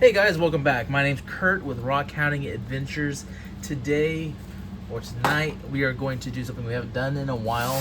Hey guys, welcome back. My name's Kurt with Rock.Hounding.Adventures. Today, or tonight, we are going to do something we haven't done in a while,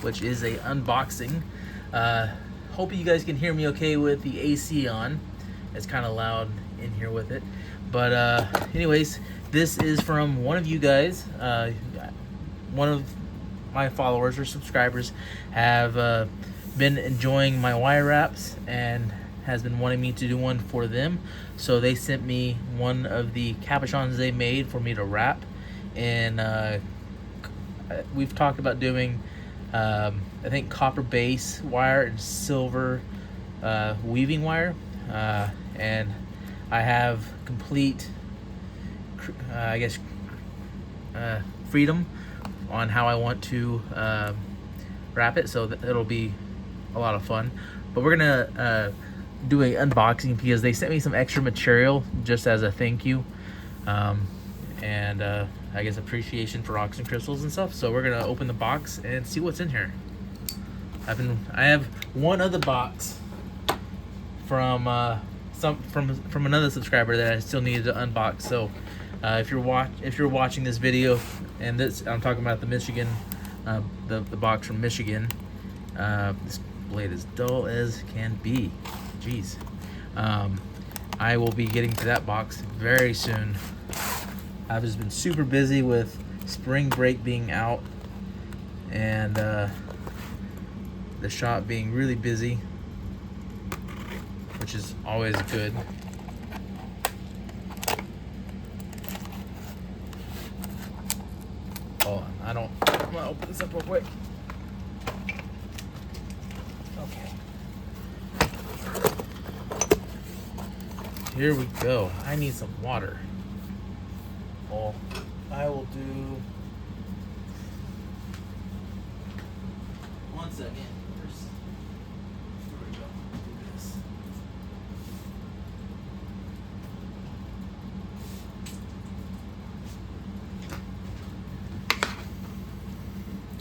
which is a unboxing. Hope you guys can hear me okay with the AC on. It's kind of loud in here with it. But anyways, this is from one of you guys. One of my followers or subscribers have been enjoying my wire wraps and has been wanting me to do one for them. So they sent me one of the capuchons they made for me to wrap. And we've talked about doing, I think, copper base wire and silver weaving wire. And I have complete, freedom on how I want to wrap it. So it'll be a lot of fun. But we're gonna do a unboxing because they sent me some extra material just as a thank you, and I guess appreciation for rocks and crystals and stuff. So we're gonna open the box and see what's in here. I have one other box from from another subscriber that I still needed to unbox. So if you're watching this video, and this I'm talking about the Michigan, the box from Michigan. This blade is dull as can be. Jeez. I will be getting to that box very soon. I've just been super busy with spring break being out and the shop being really busy, which is always good. I'm gonna open this up real quick. Here we go. I need some water. Well, I will do. One second. First. Here we go. Do this.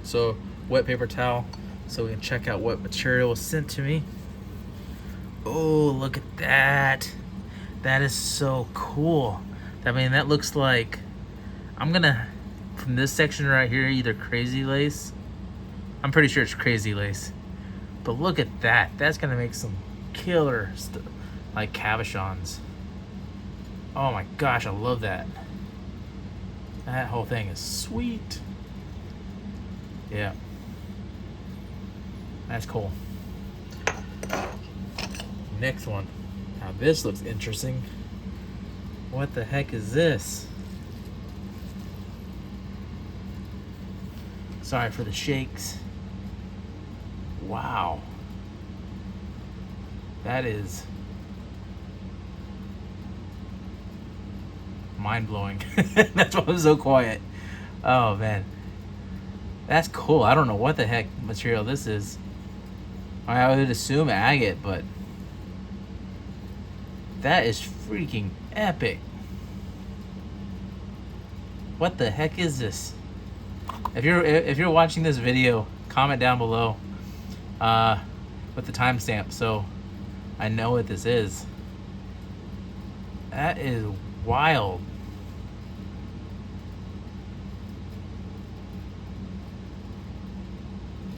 So, wet paper towel, so we can check out what material was sent to me. Oh, look at that. That is so cool. I mean, that looks like, I'm gonna, from this section right here, either crazy lace. I'm pretty sure it's crazy lace. But look at that. That's gonna make some killer stuff, like cabochons. Oh my gosh, I love that. That whole thing is sweet. Yeah. That's cool. Next one. Now this looks interesting. What the heck is this? Sorry for the shakes. Wow. That is mind-blowing. That's why I'm so quiet. Oh man. That's cool. I don't know what the heck material this is. I would assume agate, but that is freaking epic. What the heck is this? If you're watching this video, comment down below with the timestamp so I know what this is. That is wild.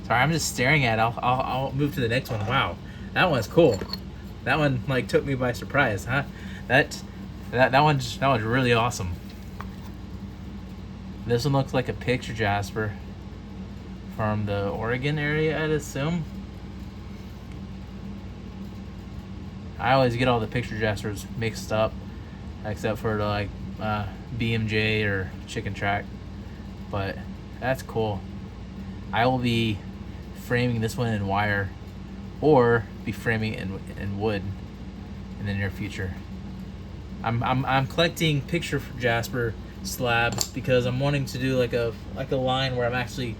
Sorry, I'm just staring at it. I'll move to the next one. Wow, that one's cool. That one like took me by surprise, huh? That one's really awesome. This one looks like a picture jasper from the Oregon area, I'd assume. I always get all the picture jaspers mixed up, except for the like BMJ or Chicken Track. But that's cool. I will be framing this one in wire, or be framing it in wood in the near future. I'm collecting picture jasper slabs because I'm wanting to do like a line where I'm actually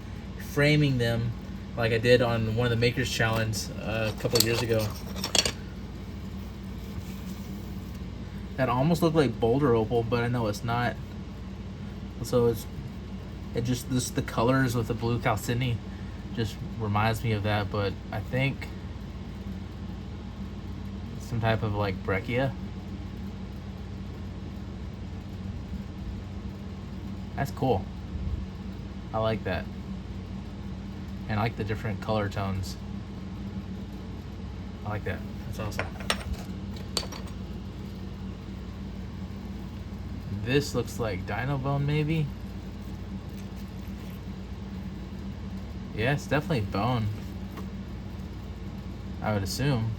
framing them, like I did on one of the Makers Challenge a couple of years ago. That almost looked like boulder opal, but I know it's not. So the colors with the blue chalcedony just reminds me of that, but I think it's some type of like breccia. That's cool. I like that. And I like the different color tones. I like that. That's awesome. This looks like Dino Bone, maybe? Yeah, it's definitely bone. I would assume.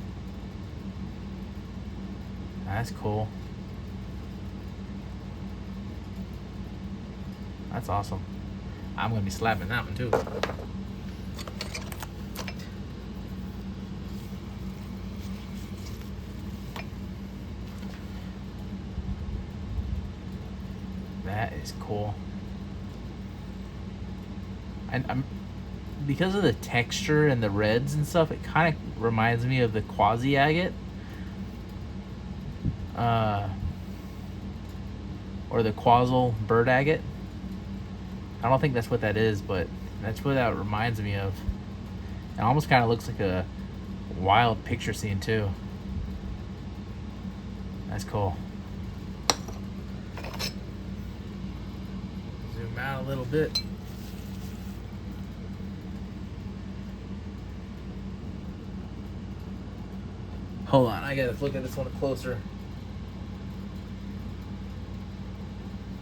That's cool. That's awesome. I'm gonna be slapping that one too. That is cool. And I'm because of the texture and the reds and stuff, it kind of reminds me of the quasi agate. Or the quasal bird agate. I don't think that's what that is, but that's what that reminds me of. It almost kind of looks like a wild picture scene too. That's cool. Zoom out a little bit. Hold on, I gotta look at this one closer.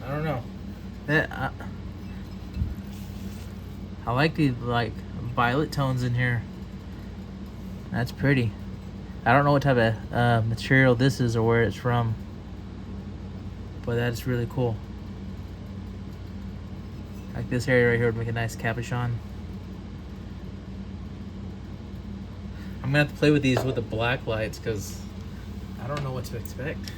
I don't know. That I like the violet tones in here. That's pretty. I don't know what type of material this is or where it's from, but that's really cool. Like this area right here would make a nice capuchon. I'm gonna have to play with these with the black lights because I don't know what to expect.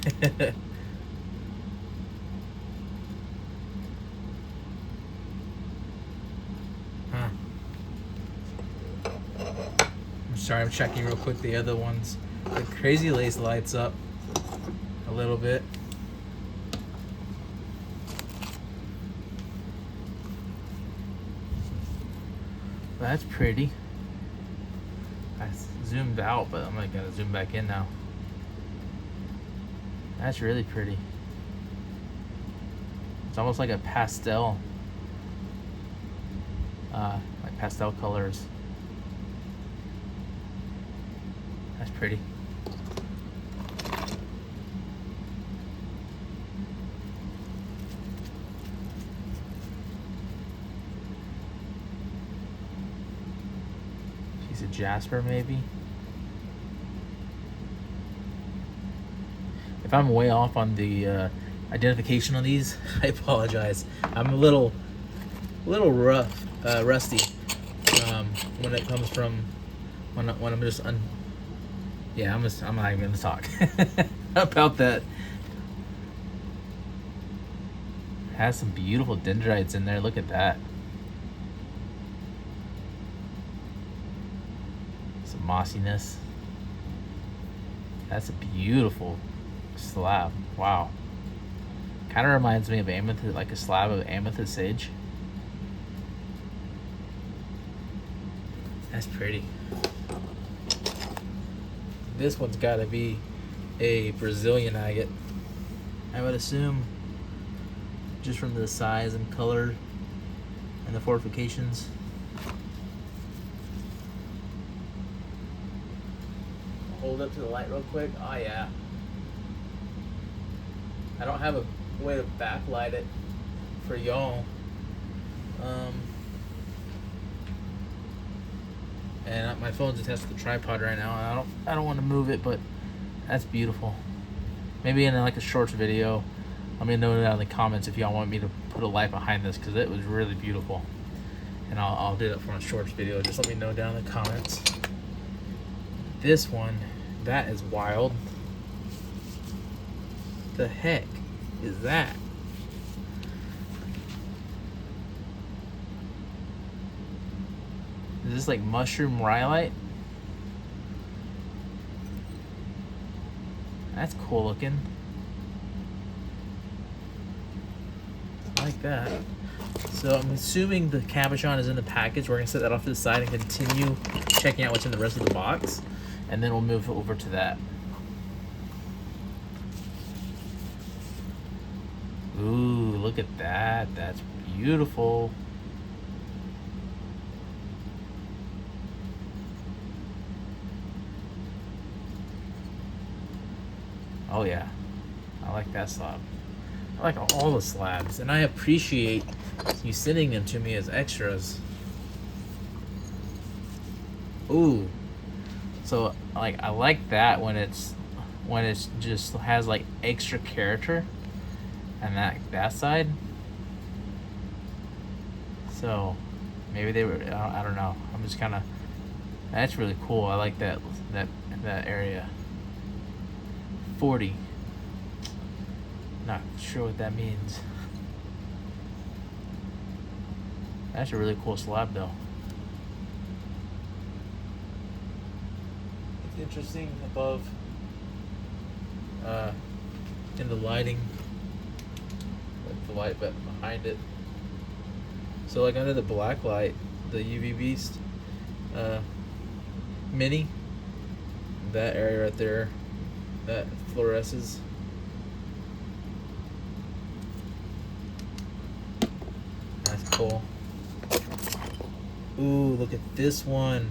Huh. I'm sorry, I'm checking real quick the other ones. The Crazy Lace lights up a little bit. That's pretty. I zoomed out, but I'm not gonna zoom back in now. That's really pretty. It's almost like a pastel, like pastel colors. That's pretty. Piece of jasper, maybe. If I'm way off on the identification on these, I apologize. I'm a little rusty when it comes from when I'm just yeah, I'm not even gonna talk about that. It has some beautiful dendrites in there. Look at that. Some mossiness. That's a beautiful slab. Wow. Kind of reminds me of amethyst, like a slab of amethyst sage. That's pretty. This one's got to be a Brazilian agate, I would assume, just from the size and color and the fortifications. Hold up to the light real quick. Oh yeah. I don't have a way to backlight it for y'all. And my phone's attached to the tripod right now. I don't want to move it, but that's beautiful. Maybe in like a shorts video, let me know down in the comments if y'all want me to put a light behind this, because it was really beautiful. And I'll do that for a shorts video. Just let me know down in the comments. This one, that is wild. The heck is that? Is this like mushroom rhyolite? That's cool looking. I like that. So I'm assuming the cabochon is in the package. We're gonna set that off to the side and continue checking out what's in the rest of the box, and then we'll move over to that. Ooh, look Look at that. That's beautiful. Oh yeah, I like that slab. I like all the slabs, and I appreciate you sending them to me as extras. Ooh, so like I like that when it's just has like extra character, and that side. So maybe they were. I don't know. I'm just kind of. That's really cool. I like that area. 40. Not sure what that means. That's a really cool slab though. It's interesting above in the lighting, like the light but behind it. So like under the black light, the UV Beast mini, that area right there, that fluoresces. That's cool. Ooh, look at this one.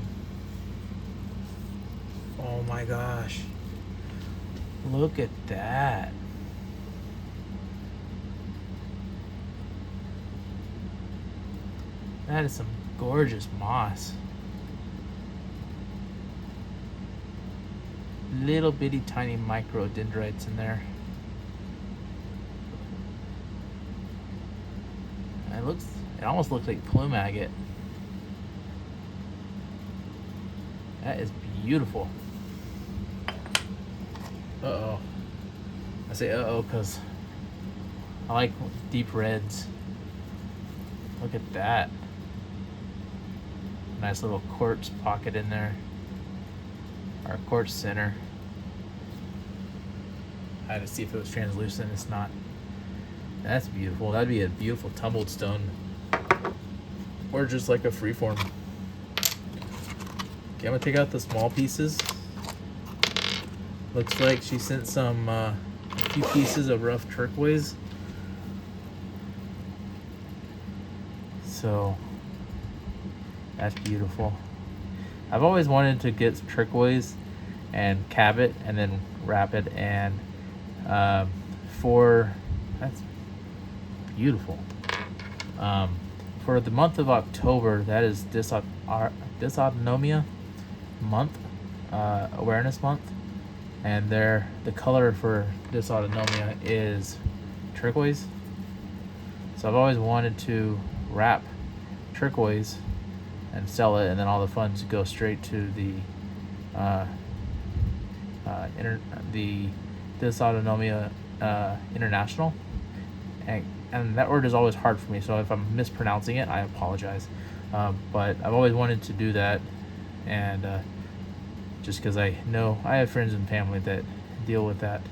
Oh my gosh. Look at that. That is some gorgeous moss. Little bitty tiny micro dendrites in there. It almost looks like plume agate. That is beautiful. Uh-oh. I say uh-oh because I like deep reds. Look at that. Nice little quartz pocket in there. Our quartz center. I had to see if it was translucent. It's not. That's beautiful. That'd be a beautiful tumbled stone. Or just like a freeform. Okay, I'm gonna take out the small pieces. Looks like she sent some a few pieces of rough turquoise. So that's beautiful. I've always wanted to get some turquoise and cab it and then wrap it, and that's beautiful. For the month of October, that is dysautonomia month, awareness month, and the color for dysautonomia is turquoise. So I've always wanted to wrap turquoise and sell it, and then all the funds go straight to the Dysautonomia International, and that word is always hard for me, so if I'm mispronouncing it, I apologize. But I've always wanted to do that, and just because I know I have friends and family that deal with that,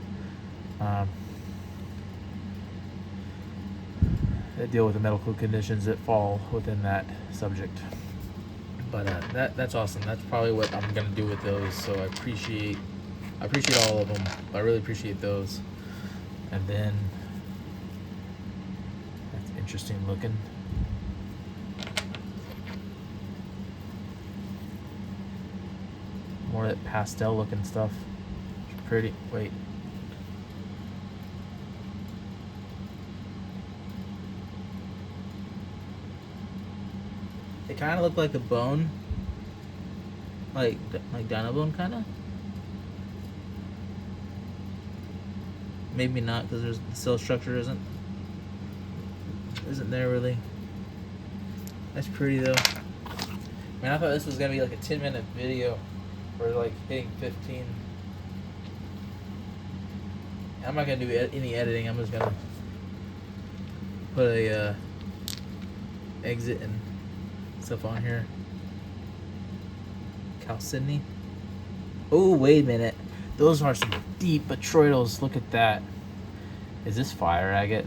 that deal with the medical conditions that fall within that subject. But that's awesome. That's probably what I'm gonna do with those. So I appreciate all of them. I really appreciate those. And then that's interesting looking. More of that pastel looking stuff. It's pretty. Wait. They kind of look like a bone, like dino bone, kind of. Maybe not, because there's the cell structure isn't there really. That's pretty though. Man, I thought this was gonna be like a 10-minute video. We're like hitting 15. I'm not gonna do any editing. I'm just gonna put a exit and stuff on here. Chalcedony. Oh, wait a minute. Those are some deep botryoidals. Look at that. Is this fire agate?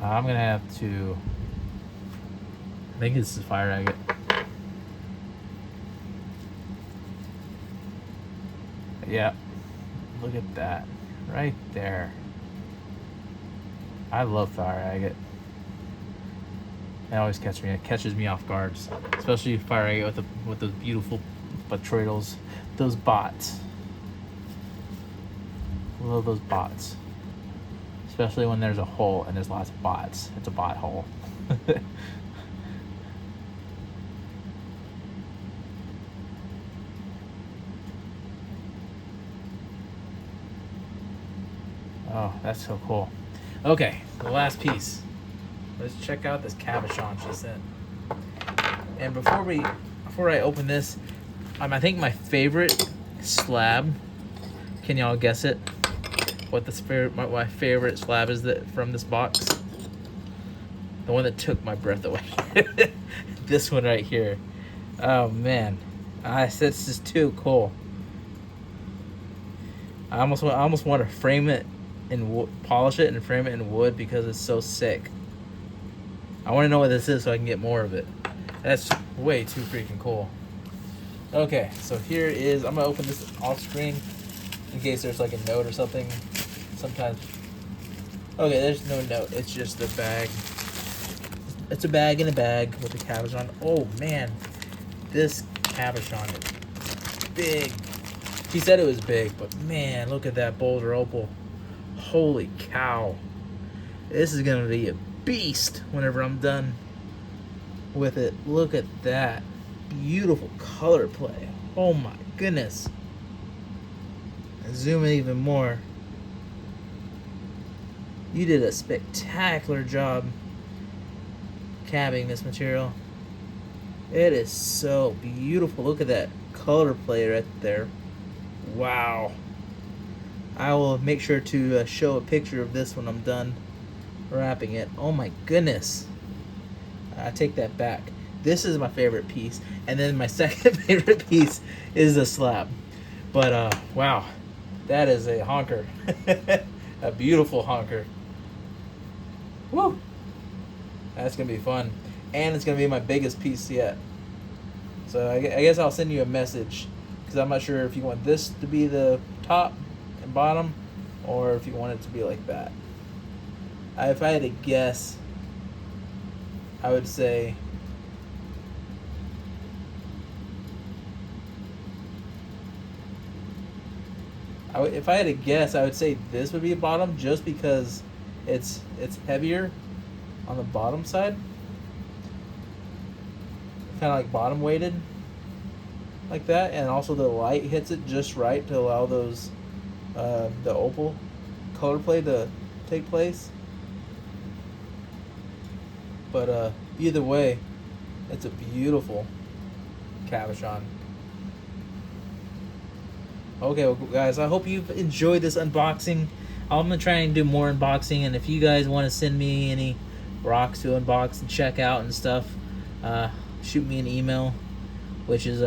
I'm gonna have to. I think this is fire agate. Yeah. Look at that. Right there. I love fire agate. It always catches me. It catches me off guard, especially fire agate with those beautiful botryoidals, those bots. Love those bots, especially when there's a hole and there's lots of bots. It's a bot hole. Oh, that's so cool. Okay, the last piece. Let's check out this cabochon she sent. And before I open this, I think my favorite slab. Can y'all guess it? What my favorite slab is that from this box? The one that took my breath away. This one right here. Oh man, this is too cool. I almost want to frame it and polish it and frame it in wood because it's so sick. I want to know what this is so I can get more of it. That's way too freaking cool. Okay, so here is, I'm gonna open this off screen in case there's like a note or something. Sometimes, okay, there's no note. It's just a bag. It's a bag in a bag with a cabochon. Oh man, this cabochon is big. She said it was big, but man, look at that boulder opal. Holy cow. This is gonna be a beast whenever I'm done with it. Look at that. Beautiful color play. Oh my goodness. Zoom in even more. You did a spectacular job cabbing this material. It is so beautiful. Look at that color play right there. Wow. I will make sure to show a picture of this when I'm done wrapping it. Oh my goodness. I take that back. This is my favorite piece. And then my second favorite piece is the slab. But wow. That is a honker. A beautiful honker. Woo! That's going to be fun. And it's going to be my biggest piece yet. So I guess I'll send you a message. Because I'm not sure if you want this to be the top and bottom. Or if you want it to be like that. If I had to guess, I would say... if I had to guess, I would say this would be a bottom just because it's heavier on the bottom side. Kind of like bottom weighted like that, and also the light hits it just right to allow those the opal color play to take place. But either way, it's a beautiful cabochon. Okay, well, guys, I hope you've enjoyed this unboxing. I'm going to try and do more unboxing, and if you guys want to send me any rocks to unbox and check out and stuff, shoot me an email, which is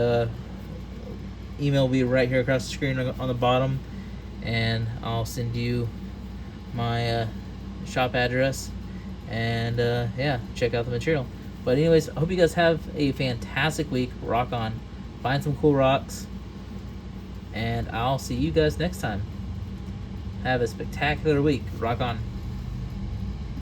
email will be right here across the screen on the bottom, and I'll send you my shop address, and yeah, check out the material. But anyways, I hope you guys have a fantastic week. Rock on. Find some cool rocks. And I'll see you guys next time. Have a spectacular week. Rock on.